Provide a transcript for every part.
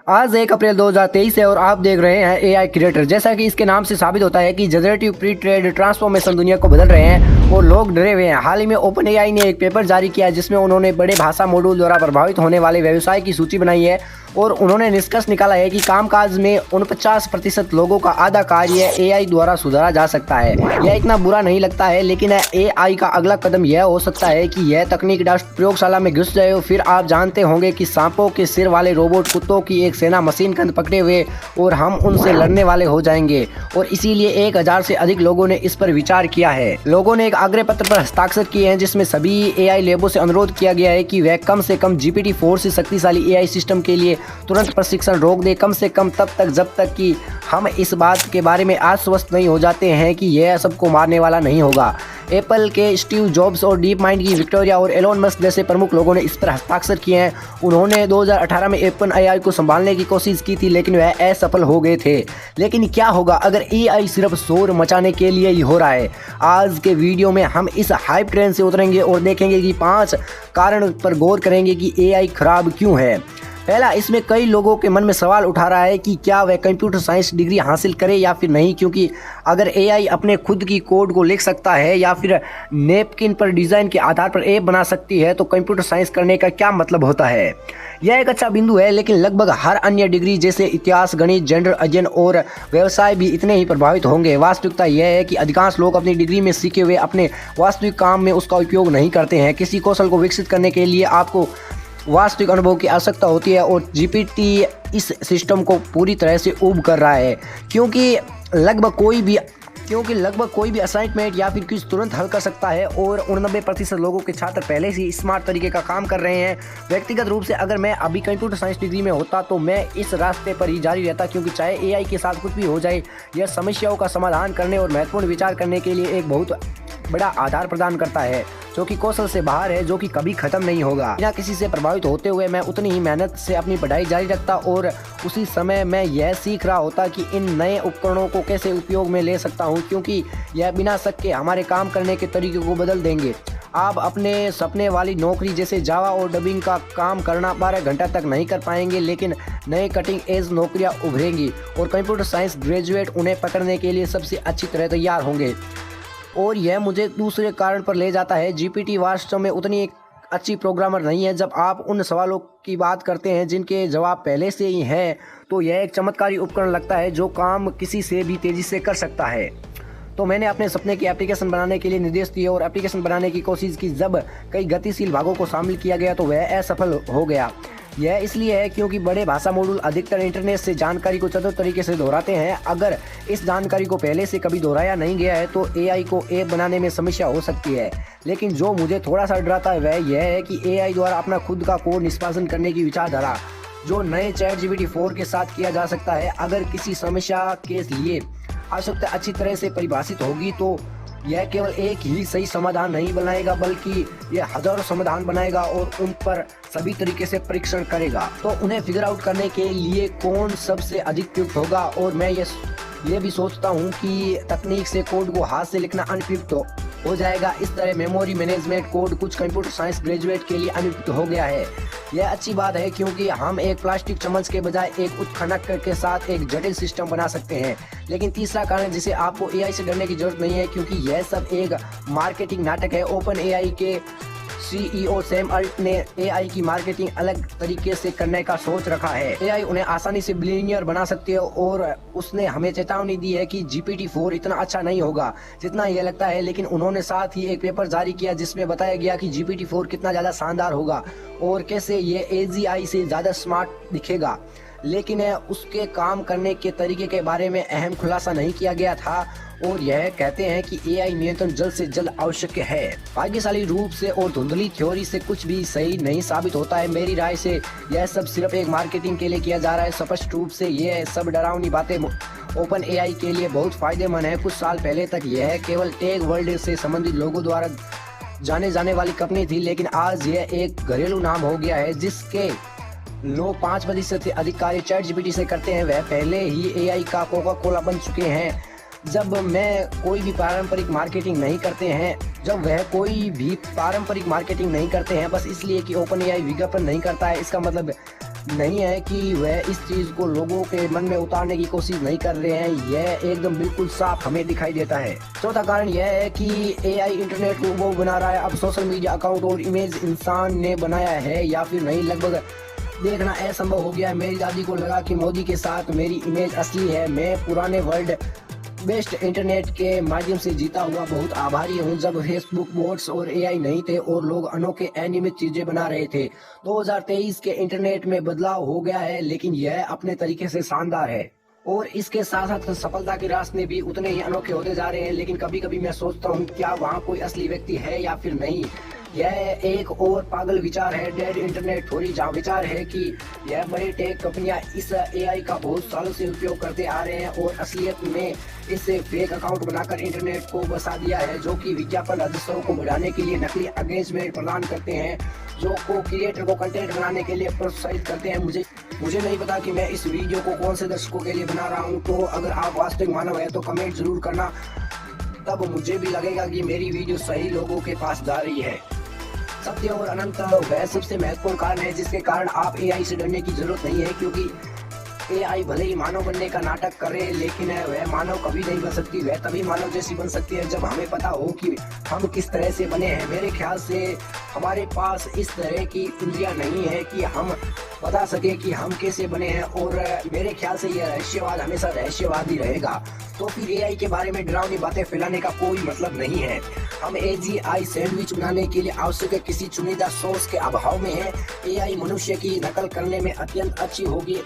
आज 1 अप्रैल 2023 है और आप देख रहे हैं एआई क्रिएटर। जैसा कि इसके नाम से साबित होता है कि जनरेटिव प्री ट्रेड ट्रांसफॉर्मेशन दुनिया को बदल रहे हैं और लोग डरे हुए हैं। हाल ही में ओपन एआई ने एक पेपर जारी किया जिसमें उन्होंने बड़े भाषा मॉड्यूल द्वारा प्रभावित होने वाले व्यवसाय की सूची बनाई है और उन्होंने निष्कर्ष निकाला है कि कामकाज में 49% लोगों का आधा कार्य एआई द्वारा सुधारा जा सकता है। यह इतना बुरा नहीं लगता है, लेकिन एआई का अगला कदम यह हो सकता है कि यह तकनीक प्रयोगशाला में घुस जाए। फिर आप जानते होंगे कि सांपों के सिर वाले रोबोट कुत्तों की एक सेना मशीन गन पकड़े हुए और हम उनसे लड़ने वाले हो जाएंगे। और इसीलिए 1000 से अधिक लोगों ने इस पर विचार किया है। लोगों ने एक आग्रह पत्र पर हस्ताक्षर किए हैं जिसमें सभी एआई लैबों से अनुरोध किया गया है कि वह कम से कम GPT-4 से शक्तिशाली एआई सिस्टम के लिए तुरंत प्रशिक्षण रोक दे, कम से कम तब तक जब तक कि हम इस बात के बारे में आश्वस्त नहीं हो जाते हैं कि यह सबको मारने वाला नहीं होगा। एप्पल के स्टीव जॉब्स और डीप माइंड की विक्टोरिया और एलोन मस्क जैसे प्रमुख लोगों ने इस पर हस्ताक्षर किए हैं। उन्होंने 2018 में ओपन एआई को संभालने की कोशिश की थी, लेकिन वह असफल हो गए थे। लेकिन क्या होगा अगर एआई सिर्फ शोर मचाने के लिए ही हो रहा है? आज के वीडियो में हम इस हाइप ट्रेन से उतरेंगे और देखेंगे कि 5 कारण पर गौर करेंगे कि एआई खराब क्यों है। पहला, इसमें कई लोगों के मन में सवाल उठा रहा है कि क्या वह कंप्यूटर साइंस डिग्री हासिल करे या फिर नहीं, क्योंकि अगर एआई अपने खुद की कोड को लिख सकता है या फिर नैपकिन पर डिज़ाइन के आधार पर ऐप बना सकती है तो कंप्यूटर साइंस करने का क्या मतलब होता है। यह एक अच्छा बिंदु है, लेकिन लगभग हर अन्य डिग्री जैसे इतिहास, गणित, जेंडर अध्ययन और व्यवसाय भी इतने ही प्रभावित होंगे। वास्तविकता यह है कि अधिकांश लोग अपनी डिग्री में सीखे हुए अपने वास्तविक काम में उसका उपयोग नहीं करते हैं। किसी कौशल को विकसित करने के लिए आपको वास्तविक अनुभव की आवश्यकता होती है और जीपीटी इस सिस्टम को पूरी तरह से ऊब कर रहा है, क्योंकि लगभग कोई भी असाइनमेंट या फिर क्विज तुरंत हल कर सकता है और 89% लोगों के छात्र पहले से स्मार्ट तरीके का काम कर रहे हैं। व्यक्तिगत रूप से अगर मैं अभी कंप्यूटर साइंस डिग्री में होता तो मैं इस रास्ते पर ही जारी रहता, क्योंकि चाहे एआई के साथ कुछ भी हो जाए, यह समस्याओं का समाधान करने और महत्वपूर्ण विचार करने के लिए एक बहुत बड़ा आधार प्रदान करता है, जो कि कौशल से बाहर है, जो कि कभी खत्म नहीं होगा। बिना किसी से प्रभावित होते हुए मैं उतनी ही मेहनत से अपनी पढ़ाई जारी रखता और उसी समय मैं यह सीख रहा होता कि इन नए उपकरणों को कैसे उपयोग में ले सकता हूं, क्योंकि यह बिना शक के हमारे काम करने के तरीके को बदल देंगे। आप अपने सपने वाली नौकरी जैसे जावा और डबिंग का काम करना 12 घंटा तक नहीं कर पाएंगे, लेकिन नए कटिंग एज नौकरियां उभरेंगी और कंप्यूटर साइंस ग्रेजुएट उन्हें पकड़ने के लिए सबसे अच्छी तरह तैयार होंगे। और यह मुझे दूसरे कारण पर ले जाता है। जीपीटी वास्तव में उतनी एक अच्छी प्रोग्रामर नहीं है। जब आप उन सवालों की बात करते हैं जिनके जवाब पहले से ही हैं, तो यह एक चमत्कारी उपकरण लगता है जो काम किसी से भी तेज़ी से कर सकता है। तो मैंने अपने सपने की एप्लीकेशन बनाने के लिए निर्देश दिए और एप्लीकेशन बनाने की कोशिश की। जब कई गतिशील भागों को शामिल किया गया तो वह असफल हो गया। यह इसलिए है क्योंकि बड़े भाषा मॉड्यूल अधिकतर इंटरनेट से जानकारी को चतुर तरीके से दोहराते हैं। अगर इस जानकारी को पहले से कभी दोहराया नहीं गया है तो एआई को ऐप बनाने में समस्या हो सकती है। लेकिन जो मुझे थोड़ा सा डराता है वह यह है कि एआई द्वारा अपना खुद का कोड निष्पादन करने की विचारधारा, जो नए ChatGPT-4 के साथ किया जा सकता है, अगर किसी समस्या के लिए आवश्यकता अच्छी तरह से परिभाषित होगी तो यह केवल एक ही सही समाधान नहीं बनाएगा, बल्कि यह हजारों समाधान बनाएगा और उन पर सभी तरीके से परीक्षण करेगा। तो उन्हें फिगर आउट करने के लिए कौन सबसे अधिक उपयुक्त होगा। और मैं ये भी सोचता हूँ कि तकनीक से कोड को हाथ से लिखना अनुपयुक्त हो जाएगा। इस तरह मेमोरी मैनेजमेंट कोड कुछ कंप्यूटर साइंस ग्रेजुएट के लिए अनुपयुक्त हो गया है। यह अच्छी बात है क्योंकि हम एक प्लास्टिक चम्मच के बजाय एक उत्खनक के साथ एक जटिल सिस्टम बना सकते हैं। लेकिन तीसरा कारण जिसे आपको एआई से डरने की जरूरत नहीं है, क्योंकि यह सब एक मार्केटिंग नाटक है। ओपन एआई के CEO सैम अल्ट ने एआई की मार्केटिंग अलग तरीके से करने का सोच रखा है। एआई उन्हें आसानी से बिलियनियर बना सकती है और उसने हमें चेतावनी दी है कि GPT-4 इतना अच्छा नहीं होगा जितना यह लगता है। लेकिन उन्होंने साथ ही एक पेपर जारी किया जिसमें बताया गया कि GPT-4 कितना ज़्यादा शानदार होगा और कैसे ये AGI से ज़्यादा स्मार्ट दिखेगा। लेकिन उसके काम करने के तरीके के बारे में अहम खुलासा नहीं किया गया था और यह कहते हैं कि एआई नियंत्रण जल्द से जल्द आवश्यक है। भाग्यशाली रूप से और धुंधली थ्योरी से कुछ भी सही नहीं साबित होता है। मेरी राय से यह सब सिर्फ एक मार्केटिंग के लिए किया जा रहा है। स्पष्ट रूप से यह सब डरावनी बातें ओपन एआई के लिए बहुत फायदेमंद है। कुछ साल पहले तक यह केवल टेक वर्ल्ड से संबंधित लोगों द्वारा जाने जाने वाली कंपनी थी, लेकिन आज यह एक घरेलू नाम हो गया है जिसके लोग 5% से अधिक कार्य ChatGPT से करते हैं। वह पहले ही एआई का कोका कोला बन चुके हैं। जब वह कोई भी पारंपरिक मार्केटिंग नहीं करते हैं बस इसलिए कि ओपन एआई विज्ञापन नहीं करता है, इसका मतलब नहीं है कि वह इस चीज़ को लोगों के मन में उतारने की कोशिश नहीं कर रहे हैं, यह एकदम बिल्कुल साफ हमें दिखाई देता है। चौथा कारण यह है कि एआई इंटरनेट को वो बना रहा है। अब सोशल मीडिया अकाउंट और इमेज इंसान ने बनाया है या फिर नहीं, लगभग देखना असंभव हो गया है। मेरी दादी को लगा कि मोदी के साथ मेरी इमेज असली है। मैं पुराने वर्ल्ड बेस्ट इंटरनेट के माध्यम से जीता हुआ बहुत आभारी हूँ। जब फेसबुक, बोट्स और एआई नहीं थे और लोग अनोखे अनियमित चीजें बना रहे थे। 2023 के इंटरनेट में बदलाव हो गया है, लेकिन यह अपने तरीके से शानदार है और इसके साथ साथ सफलता के रास्ते भी उतने ही अनोखे होते जा रहे हैं। लेकिन कभी कभी मैं सोचता हूँ क्या वहाँ कोई असली व्यक्ति है या फिर नहीं। यह एक और पागल विचार है, डेड इंटरनेट थ्योरी, जहाँ विचार है कि यह बड़ी टेक कंपनियां इस एआई का बहुत सालों से उपयोग करते आ रहे हैं और असलियत में इससे फेक अकाउंट बनाकर इंटरनेट को बसा दिया है, जो कि विज्ञापन राजस्व को बढ़ाने के लिए नकली एंगेजमेंट प्रदान करते हैं, जो को क्रिएटर को कंटेंट बनाने के लिए प्रोत्साहित करते हैं। मुझे नहीं पता कि मैं इस वीडियो को कौन से दर्शकों के लिए बना रहा हूँ, तो अगर आप वास्तविक मानव है तो कमेंट जरूर करना, तब मुझे भी लगेगा कि मेरी वीडियो सही लोगों के पास जा रही है। सत्य और अनंत वह सबसे महत्वपूर्ण कारण है जिसके कारण आप एआई से डरने की जरूरत नहीं है, क्योंकि एआई भले ही मानव बनने का नाटक करे, लेकिन वह मानव कभी नहीं बन सकती। वह तभी मानव जैसी बन सकती है जब हमें पता हो कि हम किस तरह से बने हैं। मेरे ख्याल से हमारे पास इस तरह की इंद्रियां नहीं है कि हम बता सके कि हम कैसे बने हैं, और मेरे ख्याल से यह रहस्यवाद हमेशा रहस्यवाद ही रहेगा। तो फिर एआई के बारे में डरावनी बातें फैलाने का कोई मतलब नहीं है। हम एजीआई सैंडविच बनाने के लिए आवश्यक किसी चुनिंदा सॉस के अभाव में है। एआई मनुष्य की नकल करने में अत्यंत अच्छी होगी,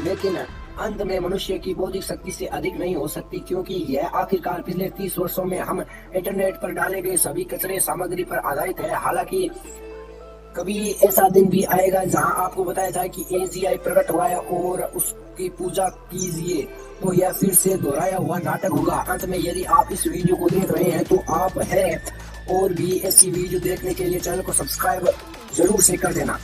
लेकिन अंत में मनुष्य की बौद्धिक शक्ति से अधिक नहीं हो सकती, क्योंकि यह आखिरकार पिछले 30 वर्षों में हम इंटरनेट पर डाले गए सभी कचरे सामग्री पर आधारित है। हालांकि कभी ऐसा दिन भी आएगा जहां आपको बताया जाए कि एजीआई प्रकट हुआ है और उसकी पूजा कीजिए, तो यह फिर से दोहराया हुआ नाटक होगा। अंत में यदि आप इस वीडियो को देख रहे हैं तो आप हैं, और भी ऐसी वीडियो देखने के लिए चैनल को सब्सक्राइब जरूर से कर देना।